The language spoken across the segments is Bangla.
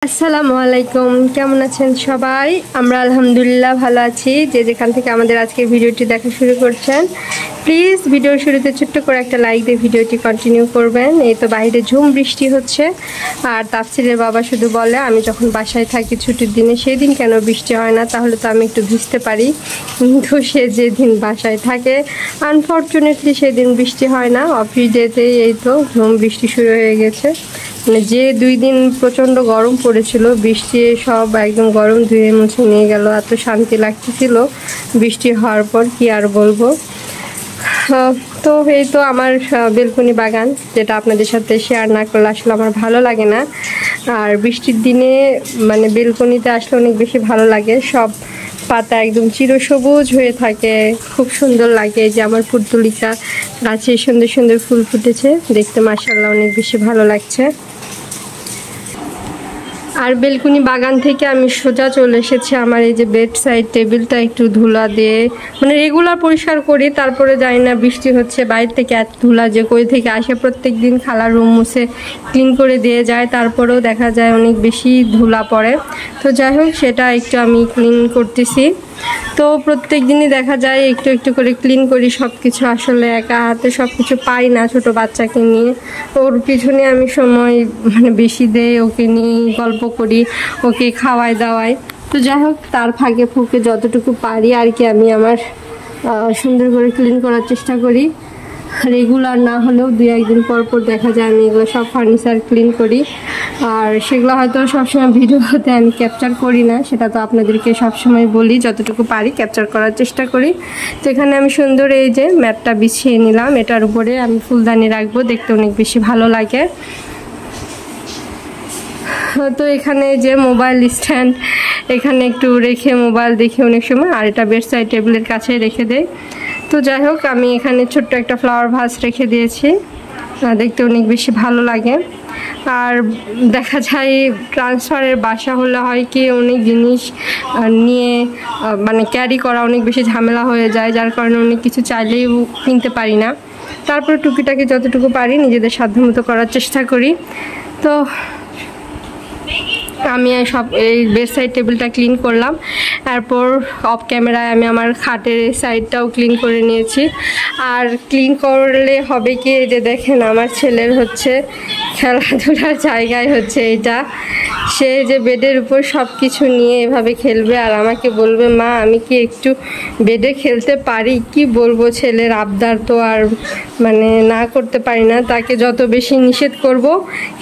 আসসালামু আলাইকুম, কেমন আছেন সবাই? আমরা আলহামদুলিল্লাহ ভালো আছি। যে যেখান থেকে আমাদের আজকের ভিডিওটি দেখা শুরু করছেন, প্লিজ ভিডিওর শুরুতে ছোট্ট করে একটা লাইক দিয়ে ভিডিওটি কন্টিনিউ করবেন। এই তো বাইরে ঝুম বৃষ্টি হচ্ছে, আর তাফসিরের বাবা শুধু বলে আমি যখন বাসায় থাকি ছুটির দিনে সেই দিন কেন বৃষ্টি হয় না, তাহলে তো আমি একটু ভিজতে পারি। কিন্তু সে যেদিন বাসায় থাকে আনফর্চুনেটলি সেদিন বৃষ্টি হয় না। অফিস ডেতেই এই তো ঝুম বৃষ্টি শুরু হয়ে গেছে। মানে যে 2 দিন প্রচণ্ড গরম পড়েছিল, বৃষ্টি সব একদম গরম ধুয়ে মুছে নিয়ে গেল। এত শান্তি লাগতেছিল বৃষ্টি হওয়ার পর, কি আর বলবো। তো এই তো আমার বেলকনি বাগান, যেটা আপনাদের সাথে শেয়ার না করলে আসলে আমার ভালো লাগে না। আর বৃষ্টির দিনে মানে বেলকনিতে আসলে অনেক বেশি ভালো লাগে। সব পাতা একদম চিরসবুজ হয়ে থাকে, খুব সুন্দর লাগে। যে আমার পুর্তলিকা গাছে সুন্দর সুন্দর ফুল ফুটেছে, দেখতে মাশাআল্লাহ অনেক বেশি ভালো লাগছে। আর বেলকুনি বাগান থেকে আমি সোজা চলে এসেছি আমার এই যে বেড সাইড টেবিলটা একটু ধুলা দিয়ে মানে রেগুলার পরিষ্কার করি, তারপরে জানি না বৃষ্টি হচ্ছে বাইরে থেকে এত ধুলা যে কই থেকে আসে। প্রত্যেক দিন খালার রুম মুছে ক্লিন করে দিয়ে যায়, তারপরেও দেখা যায় অনেক বেশি ধুলা পড়ে। তো যাই হোক, সেটা একটু আমি ক্লিন করতেছি। তো প্রত্যেক দিনই দেখা যায় একটু একটু করে ক্লিন করি সব কিছু। আসলে একা হাতে সব কিছু পাই না, ছোট বাচ্চাকে নিয়ে ওর পিছনে আমি সময় মানে বেশি দেই, ওকে নিয়ে গল্প করি, ওকে খাওয়াই দাওয়াই। তো যাই হোক, তার ফাঁকে ফুঁকে যতটুকু পারি আর কি আমি আমার সুন্দর করে ক্লিন করার চেষ্টা করি। রেগুলার না হলেও 2-1 দিন পর পর দেখা যায় আমি এগুলো সব ফার্নিচার ক্লিন করি। আর সেগুলো হয়তো সবসময় ভিডিওতে আমি ক্যাপচার করি না, সেটা তো আপনাদেরকে সবসময় বলি, যতটুকু পারি ক্যাপচার করার চেষ্টা করি। তো এখানে আমি সুন্দর এই যে ম্যাটটা বিছিয়ে নিলাম, এটার উপরে আমি ফুলদানি রাখবো, দেখতে অনেক বেশি ভালো লাগে। তো এখানে যে মোবাইল স্ট্যান্ড, এখানে একটু রেখে মোবাইল দেখি অনেক সময়, আর এটা বেড সাইড টেবিলের কাছে রেখে দেয়। তো যাই হোক, আমি এখানে ছোট্ট একটা ফ্লাওয়ার ভাস রেখে দিয়েছি, দেখতে অনেক বেশি ভালো লাগে। আর দেখা যায় ট্রান্সফারের বাসা হলে হয় কি অনেক জিনিস নিয়ে মানে ক্যারি করা অনেক বেশি ঝামেলা হয়ে যায়, যার কারণে অনেক কিছু চাইলেও কিনতে পারি না। তারপরে টুকিটাকি যতটুকু পারি নিজেদের সাধ্যমতো করার চেষ্টা করি। তো আমি সব এই বেড সাইড টেবিলটা ক্লিন করলাম, তারপর অফ ক্যামেরায় আমি আমার খাটের সাইডটাও ক্লিন করে নিয়েছি। আর ক্লিন করলে হবে কি, যে দেখেন আমার ছেলের হচ্ছে খেলাধুলার জায়গায় হচ্ছে এটা। সে যে বেডের উপর সব কিছু নিয়ে এভাবে খেলবে আর আমাকে বলবে মা আমি কি একটু বেডে খেলতে পারি। কি বলবো, ছেলের আবদার তো আর মানে না করতে পারি না। তাকে যত বেশি নিষেধ করব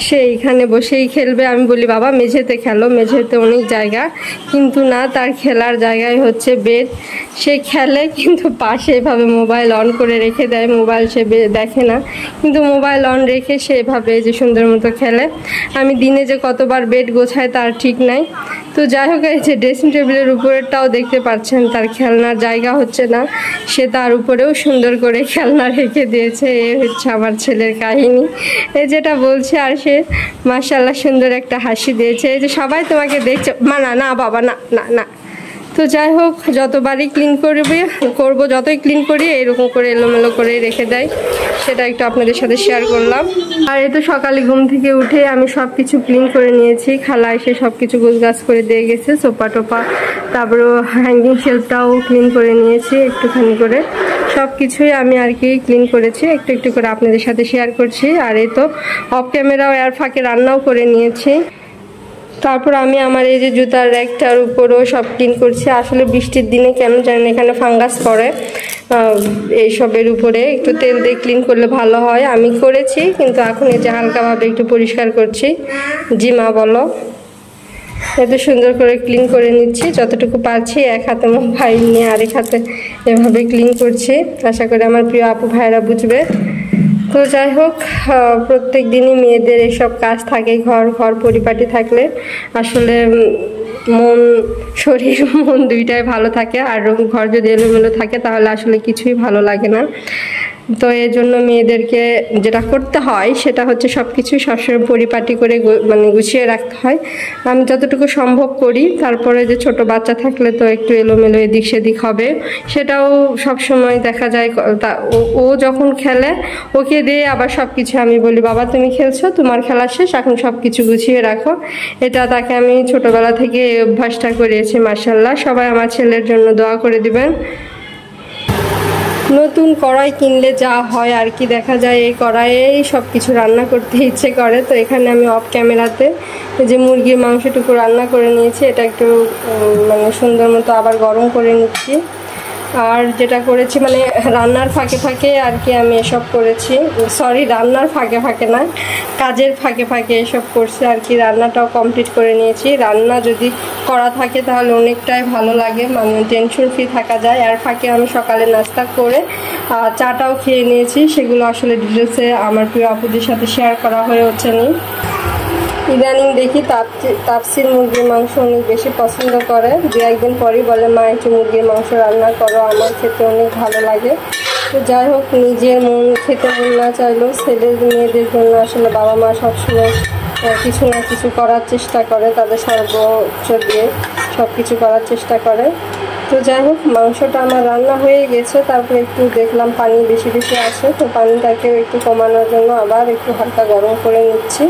সে এখানে বসেই খেলবে। আমি বলি বাবা মেঝেতে খেলো, মেঝেতে অনেক জায়গা, কিন্তু না, তার খেলার জায়গায় হচ্ছে বেড। সে খেলে কিন্তু পাশে এভাবে মোবাইল অন করে রেখে দেয়, মোবাইল সে দেখে না, কিন্তু মোবাইল অন রেখে সে এভাবে যে সুন্দর মতো খেলে। আমি দিনে যে কতবার বেড গোছায় তার ঠিক নাই। তো যাই হোক, এই যে ড্রেসিং টেবিলের উপরেরটাও দেখতে পাচ্ছেন, তার খেলনার জায়গা হচ্ছে না, সে তার উপরেও সুন্দর করে খেলনা রেখে দিয়েছে। এ হচ্ছে আমার ছেলের কাহিনী, এই যেটা বলছে। আর সে মাশাআল্লাহ সুন্দর একটা হাসি দিয়েছে, এই যে সবাই তোমাকে দেখছে, মা না না বাবা না না না। তো যাই হোক, যতবারই ক্লিন করবো যতই ক্লিন করি এরকম করে এলোমেলো করে রেখে দেয়, সেটা একটু আপনাদের সাথে শেয়ার করলাম। আর এই তো সকালে ঘুম থেকে উঠে আমি সব কিছু ক্লিন করে নিয়েছি, খালা এসে সব কিছু গোছগাছ করে দিয়ে গেছে, সোফা টোপা, তারপরে হ্যাঙ্গিং শেলফটাও ক্লিন করে নিয়েছি একটুখানি করে। সব কিছুই আমি আর কি ক্লিন করেছি, একটু একটু করে আপনাদের সাথে শেয়ার করছি। আর এই তো অফ ক্যামেরাও এর ফাঁকে রান্নাও করে নিয়েছি। তারপর আমি আমার এই যে জুতার র্যাকটার উপরও সব ক্লিন করছি। আসলে বৃষ্টির দিনে কেন জানেন এখানে ফাঙ্গাস পড়ে, এইসবের উপরে একটু তেল দিয়ে ক্লিন করলে ভালো হয়। আমি করেছি, কিন্তু এখন এই যে হালকাভাবে একটু পরিষ্কার করছি। জি মা বলো। এত সুন্দর করে ক্লিন করে নিচ্ছি যতটুকু পারছি, এক হাতে মোবাইল নিয়ে আরেক হাতে এভাবে ক্লিন করছি। আশা করি আমার প্রিয় আপু ভাইরা বুঝবে। তো যাই হোক, প্রত্যেক দিনই মেয়েদের এসব কাজ থাকে, ঘর পরিপাটি থাকলে আসলে মন শরীর মন দুইটাই ভালো থাকে। আর ঘর যদি এলোমেলো থাকে তাহলে আসলে কিছুই ভালো লাগে না। তো এর জন্য মেয়েদেরকে যেটা করতে হয় সেটা হচ্ছে সব কিছু সবসময় পরিপাটি করে মানে গুছিয়ে রাখতে হয়। আমি যতটুকু সম্ভব করি। তারপরে যে ছোট বাচ্চা থাকলে তো একটু এলোমেলো এদিক সেদিক হবে, সেটাও সবসময় দেখা যায়। ও যখন খেলে ওকে দিয়ে আবার সব কিছু আমি বলি, বাবা তুমি খেলছো, তোমার খেলা শেষ, এখন সব কিছু গুছিয়ে রাখো। এটা তাকে আমি ছোটবেলা থেকে এই অভ্যাসটা করিয়েছি। মাশাআল্লাহ, সবাই আমার ছেলের জন্য দোয়া করে দিবেন। নতুন কড়াই কিনলে যা হয় আর কি, দেখা যায় এই কড়াইয়েই সব কিছু রান্না করতে ইচ্ছে করে। তো এখানে আমি অফ ক্যামেরাতে যে মুরগির মাংসটুকু রান্না করে নিয়েছি, এটা একটু মানে সুন্দর মতো আবার গরম করে নিচ্ছি। আর যেটা করেছি মানে রান্নার ফাঁকে ফাঁকে আর কি আমি এসব করেছি, সরি রান্নার ফাঁকে ফাঁকে না, কাজের ফাঁকে ফাঁকে এসব করছি আর কি। রান্নাটাও কমপ্লিট করে নিয়েছি। রান্না যদি করা থাকে তাহলে অনেকটাই ভালো লাগে, মানে টেনশন ফ্রি থাকা যায়। আর ফাঁকে আমি সকালে নাস্তা করে চাটাও খেয়ে নিয়েছি, সেগুলো আসলে ডিটেলসে আমার প্রিয় আপুদের সাথে শেয়ার করা হয়ে হচ্ছে না। ইদানিং দেখি তাপসির মুরগির মাংস অনেক বেশি পছন্দ করে। দু একদিন পরই বলে মা একটু মুরগির মাংস রান্না করো, আমার খেতে অনেক ভালো লাগে। তো যাই হোক, নিজের মন খেতে মন না চাইলেও ছেলের মেয়েদের জন্য আসলে বাবা মা সবসময় কিছু না কিছু করার চেষ্টা করে, তাদের সর্বোচ্চ দিয়ে সব কিছু করার চেষ্টা করে। তো যাই হোক, মাংসটা আমার রান্না হয়ে গেছে। তারপরে একটু দেখলাম পানি বেশি বেশি আসে, তো পানিটাকেও একটু কমানোর জন্য আবার একটু হালকা গরম করে নিচ্ছি।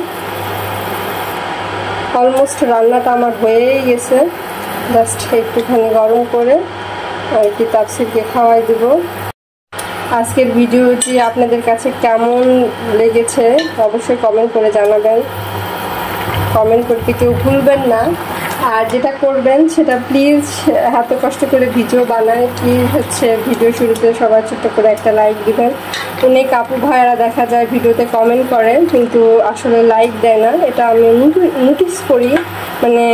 অলমোস্ট রান্নাটা আমার হয়েই গেছে, জাস্ট একটুখানি গরম করে আর কি তাপসিরকে খাওয়াই দেব। আজকের ভিডিওটি আপনাদের কাছে কেমন লেগেছে অবশ্যই কমেন্ট করে জানাবেন। কমেন্ট করতে কেউ ভুলবেন না। আর যেটা করবেন সেটা প্লিজ, এত কষ্ট করে ভিডিও বানায়, প্লিজ হচ্ছে ভিডিও শুরুতে সবার ছোট্ট করে একটা লাইক দিবেন। অনেক আপু ভাইয়েরা দেখা যায় ভিডিওতে কমেন্ট করে কিন্তু আসলে লাইক দেয় না, এটা আমি নোটিস করি। মানে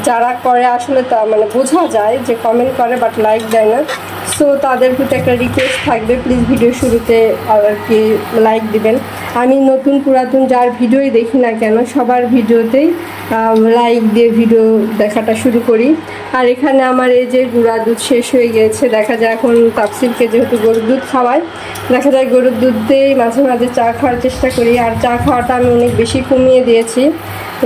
যারা করে আসলে তা মানে বোঝা যায় যে কমেন্ট করে বাট লাইক দেয় না। সো তাদের প্রতি একটা রিকোয়েস্ট থাকবে, প্লিজ ভিডিও শুরুতে আর কি লাইক দিবেন। আমি নতুন পুরাতন যার ভিডিওই দেখি না কেন সবার ভিডিওতেই লাইক দিয়ে ভিডিও দেখাটা শুরু করি। আর এখানে আমার এই যে গুঁড়া দুধ শেষ হয়ে গিয়েছে, দেখা যায় এখন তাপসিরকে যেহেতু গরুর দুধ খাওয়াই, দেখা যায় গরুর দুধ দিয়েই মাঝে মাঝে চা খাওয়ার চেষ্টা করি। আর চা খাওয়াটা আমি অনেক বেশি কমিয়ে দিয়েছি,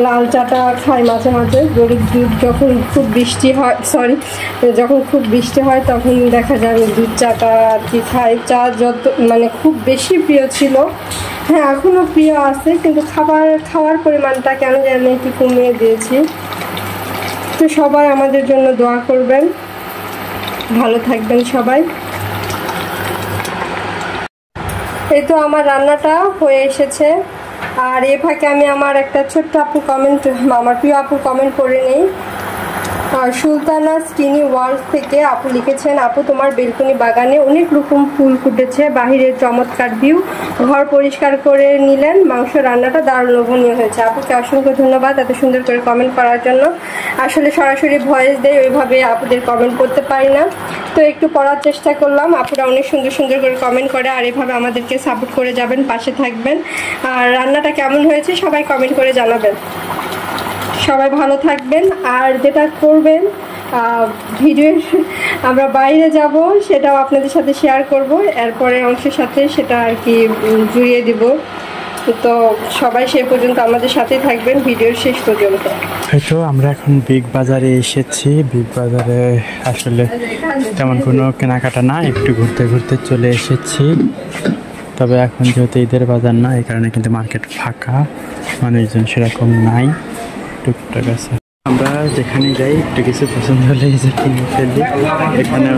লাল চাটা খাই মাঝে মাঝে। গরুর দুধ যখন খুব বৃষ্টি হয়, যখন খুব বৃষ্টি হয় তখন দেখা যায় আমি দুধ চাটা আর কি খাই। চা যত মানে খুব বেশি প্রিয় ছিল, হ্যাঁ এখনও প্রিয় আছে, কিন্তু খাওয়ার পরিমাণটা কেন জানি একটু কমিয়ে দিয়েছি। তো সবাই আমাদের জন্য দোয়া করবেন, ভালো থাকবেন সবাই। এই তো আমার রান্নাটা হয়ে এসেছে। আর এ ফাঁকে আমি আমার একটা ছোট্ট আমার প্রিয় আপু কমেন্ট করে নেই। সুলতানা স্কিনি ওয়ার্ল্ড থেকে আপু লিখেছেন, আপু তোমার বেলকনি বাগানে অনেক রকম ফুল ফুটেছে, বাহিরের চমৎকার ভিউ, ঘর পরিষ্কার করে নিলেন, মাংস রান্নাটা দারুণ লোভনীয় হয়েছে। আপুকে অসংখ্য ধন্যবাদ এত সুন্দর করে কমেন্ট করার জন্য। আসলে সরাসরি ভয়েস দেয়, ওইভাবে আপুদের কমেন্ট করতে পারি না, তো একটু পড়ার চেষ্টা করলাম। আপুরা অনেক সুন্দর সুন্দর করে কমেন্ট করে, আর এভাবে আমাদেরকে সাপোর্ট করে যাবেন, পাশে থাকবেন। আর রান্নাটা কেমন হয়েছে সবাই কমেন্ট করে জানাবেন। সবাই ভালো থাকবেন। আর যেটা করবেন ভিডিও আমরা বাইরে যাব সেটাও আপনাদের সাথে শেয়ার করব, এরপরের অংশের সাথে সেটা আর কি জুড়িয়ে দিব। তো সবাই সে পর্যন্ত আমাদের সাথেই থাকবেন ভিডিওর শেষ পর্যন্ত। হয়তো আমরা এখন বিগ বাজারে এসেছি। বিগ বাজারে আসলে তেমন কোনো কেনাকাটা না, একটু ঘুরতে ঘুরতে চলে এসেছি। তবে এখন যেহেতু ঈদের বাজার না, এই কারণে কিন্তু মার্কেট ফাঁকা, মানুষজন সেরকম নাই, টুকটাক আছে। আমরা যেখানে যাই একটু কিছু পছন্দ হলে যে কিনে ফেলি। এখানে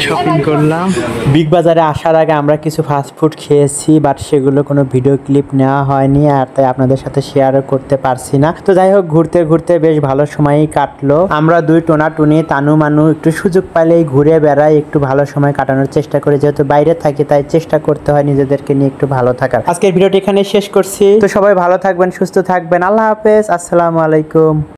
শপিং করলাম। বিগ বাজারে আসার আগে আমরা কিছু ফাস্টফুড খেয়েছি, বাট সেগুলো কোনো ভিডিও ক্লিপ নেওয়া হয়নি, আর তাই আপনাদের সাথে শেয়ারও করতে পারছি না। তো যাই হোক, ঘুরতে ঘুরতে বেশ ভালো সময়ই কাটলো। আমরা দুই টোনাটুনি তানু মানু একটু সুযোগ পাইলেই ঘুরে বেড়াই, একটু ভালো সময় কাটানোর চেষ্টা করি। যেহেতু বাইরে থাকি তাই চেষ্টা করতে হয় নিজেদেরকে নিয়ে একটু ভালো থাকার। আজকের ভিডিওটি এখানে শেষ করছি। তো সবাই ভালো থাকবেন, সুস্থ থাকবেন। আল্লাহ হাফেজ, আসসালামু আলাইকুম।